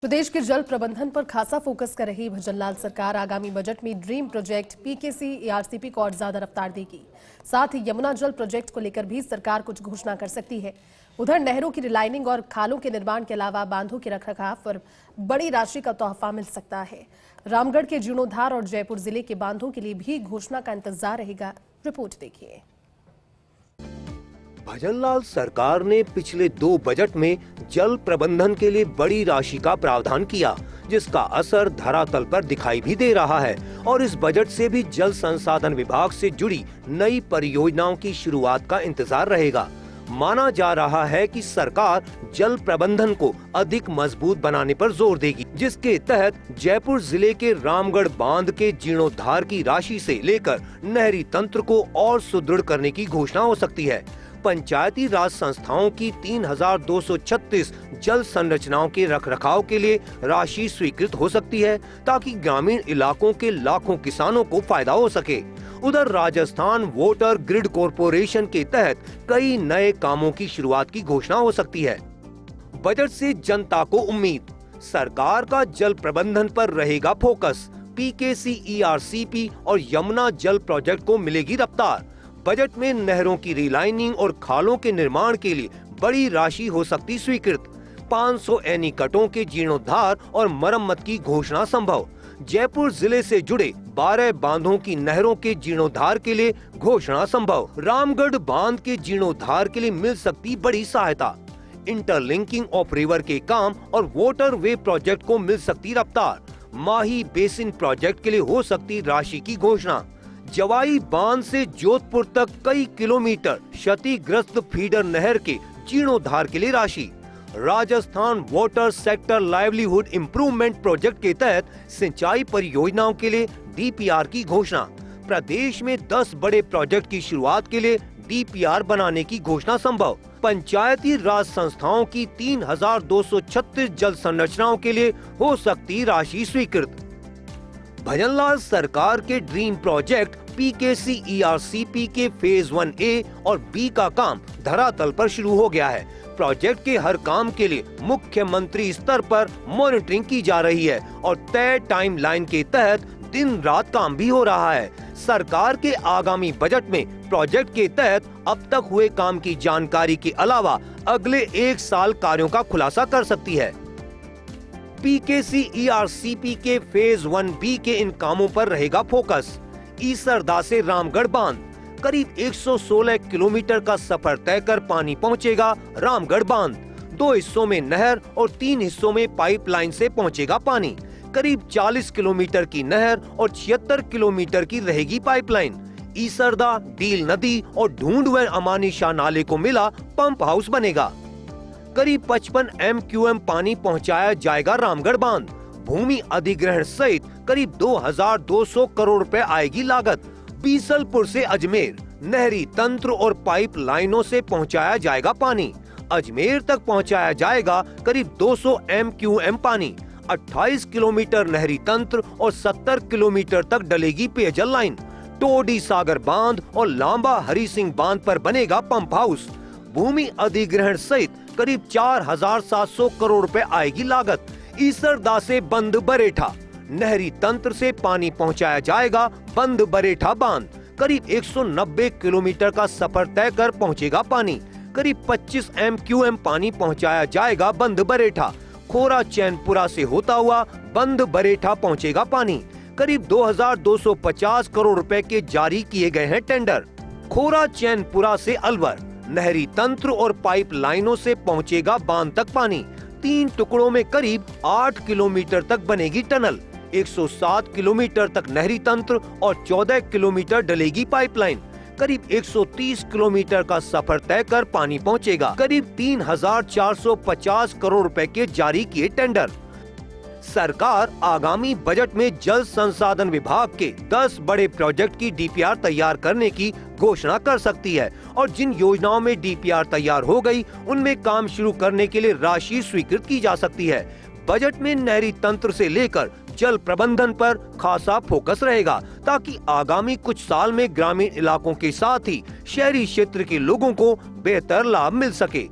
प्रदेश के जल प्रबंधन पर खासा फोकस कर रही भजनलाल सरकार आगामी बजट में ड्रीम प्रोजेक्ट पीकेसी एआरसीपी को और ज्यादा रफ्तार देगी। साथ ही यमुना जल प्रोजेक्ट को लेकर भी सरकार कुछ घोषणा कर सकती है। उधर नहरों की रिलाइनिंग और खालों के निर्माण के अलावा बांधों के रखरखाव पर बड़ी राशि का तोहफा मिल सकता है। रामगढ़ के जीर्णोद्धार और जयपुर जिले के बांधों के लिए भी घोषणा का इंतजार रहेगा। रिपोर्ट देखिए। भजनलाल सरकार ने पिछले 2 बजट में जल प्रबंधन के लिए बड़ी राशि का प्रावधान किया, जिसका असर धरातल पर दिखाई भी दे रहा है। और इस बजट से भी जल संसाधन विभाग से जुड़ी नई परियोजनाओं की शुरुआत का इंतजार रहेगा। माना जा रहा है कि सरकार जल प्रबंधन को अधिक मजबूत बनाने पर जोर देगी, जिसके तहत जयपुर जिले के रामगढ़ बांध के जीर्णोद्धार की राशि से लेकर नहरी तंत्र को और सुदृढ़ करने की घोषणा हो सकती है। पंचायती राज संस्थाओं की 3236 जल संरचनाओं के रखरखाव के लिए राशि स्वीकृत हो सकती है, ताकि ग्रामीण इलाकों के लाखों किसानों को फायदा हो सके। उधर राजस्थान वाटर ग्रिड कॉरपोरेशन के तहत कई नए कामों की शुरुआत की घोषणा हो सकती है। बजट से जनता को उम्मीद, सरकार का जल प्रबंधन पर रहेगा फोकस। पीकेसी एआरसीपी और यमुना जल प्रोजेक्ट को मिलेगी रफ्तार। बजट में नहरों की रिलाइनिंग और खालों के निर्माण के लिए बड़ी राशि हो सकती स्वीकृत। 500 एनीकटों के जीर्णोद्धार और मरम्मत की घोषणा संभव। जयपुर जिले से जुड़े 12 बांधों की नहरों के जीर्णोद्धार के लिए घोषणा संभव। रामगढ़ बांध के जीर्णोद्धार के लिए मिल सकती बड़ी सहायता। इंटरलिंकिंग ऑफ रिवर के काम और वाटर वे प्रोजेक्ट को मिल सकती रफ्तार। माही बेसिन प्रोजेक्ट के लिए हो सकती राशि की घोषणा। जवाई बांध से जोधपुर तक कई किलोमीटर क्षतिग्रस्त फीडर नहर के जीर्णोद्धार के लिए राशि। Rajasthan water sector livelihood improvement project के तहत सिंचाई परियोजनाओं के लिए डीपीआर की घोषणा। प्रदेश में 10 बड़े प्रोजेक्ट की शुरुआत के लिए डीपीआर बनाने की घोषणा संभव। पंचायती राज संस्थाओं की 3236 जल संरचनाओं के लिए हो सकती राशि स्वीकृत। भजनलाल सरकार के ड्रीम प्रोजेक्ट पीकेसी एआरसीपी के फेज 1A और B का काम धरातल पर शुरू हो गया है। प्रोजेक्ट के हर काम के लिए मुख्यमंत्री स्तर पर मॉनिटरिंग की जा रही है और तय टाइमलाइन के तहत दिन रात काम भी हो रहा है। सरकार के आगामी बजट में प्रोजेक्ट के तहत अब तक हुए काम की जानकारी के अलावा अगले 1 साल कार्यों का खुलासा कर सकती है। पीकेसी एआरसीपी के फेज 1B के इन कामों पर रहेगा फोकस। ईसरदा से रामगढ़ बांध करीब 116 किलोमीटर का सफर तय कर पानी पहुंचेगा रामगढ़ बांध। 2 हिस्सों में नहर और 3 हिस्सों में पाइपलाइन से पहुंचेगा पानी। करीब 40 किलोमीटर की नहर और 76 किलोमीटर की रहेगी पाइपलाइन। ईसरदा, डील नदी और ढूंढ व अमानी शाह नाले को मिला पंप हाउस बनेगा। करीब 55 MQM पानी पहुंचाया जाएगा रामगढ़ बांध। भूमि अधिग्रहण सहित करीब 2200 करोड़ रुपए आएगी लागत। बीसलपुर से अजमेर नहरी तंत्र और पाइप लाइनों से पहुंचाया जाएगा पानी। अजमेर तक पहुंचाया जाएगा करीब 200 MQM पानी। 28 किलोमीटर नहरी तंत्र और 70 किलोमीटर तक डलेगी पेयजल लाइन। टोडी सागर बांध और लांबा हरि सिंह बांध पर बनेगा पंप हाउस। भूमि अधिग्रहण सहित करीब 4700 करोड़ रुपए आएगी लागत। ईसरदा से बंद बरेठा नहरी तंत्र से पानी पहुंचाया जाएगा बंद बरेठा बांध। करीब 190 किलोमीटर का सफर तय कर पहुंचेगा पानी। करीब 25 MQM पानी पहुंचाया जाएगा बंद बरेठा। खोरा चैनपुरा से होता हुआ बंद बरेठा पहुंचेगा पानी। करीब 2250 करोड़ रुपए के जारी किए गए हैं टेंडर। खोरा चैनपुरा से अलवर नहरी तंत्र और पाइप लाइनों से पहुंचेगा बांध तक पानी। 3 टुकड़ों में करीब 8 किलोमीटर तक बनेगी टनल। 107 किलोमीटर तक नहरी तंत्र और 14 किलोमीटर डलेगी पाइपलाइन। करीब 130 किलोमीटर का सफर तय कर पानी पहुंचेगा। करीब 3450 करोड़ रुपए के जारी किए टेंडर। सरकार आगामी बजट में जल संसाधन विभाग के 10 बड़े प्रोजेक्ट की डीपीआर तैयार करने की घोषणा कर सकती है और जिन योजनाओं में डीपीआर तैयार हो गई, उनमें काम शुरू करने के लिए राशि स्वीकृत की जा सकती है। बजट में नहरी तंत्र से लेकर जल प्रबंधन पर खासा फोकस रहेगा, ताकि आगामी कुछ साल में ग्रामीण इलाकों के साथ ही शहरी क्षेत्र के लोगों को बेहतर लाभ मिल सके।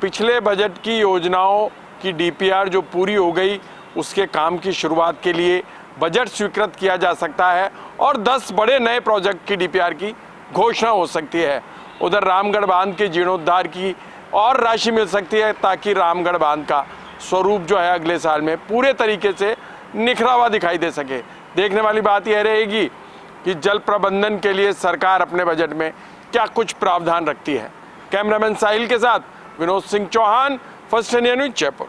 पिछले बजट की योजनाओं कि डीपीआर जो पूरी हो गई उसके काम की शुरुआत के लिए बजट स्वीकृत किया जा सकता है और 10 बड़े नए प्रोजेक्ट की डीपीआर की घोषणा हो सकती है। उधर रामगढ़ बांध के जीर्णोद्धार की और राशि मिल सकती है ताकि रामगढ़ बांध का स्वरूप जो है अगले साल में पूरे तरीके से निखरा हुआ दिखाई दे सके। देखने वाली बात यह रहेगी कि जल प्रबंधन के लिए सरकार अपने बजट में क्या कुछ प्रावधान रखती है। कैमरामैन साहिल के साथ Vinod Singh Chauhan, first India news, Jaipur.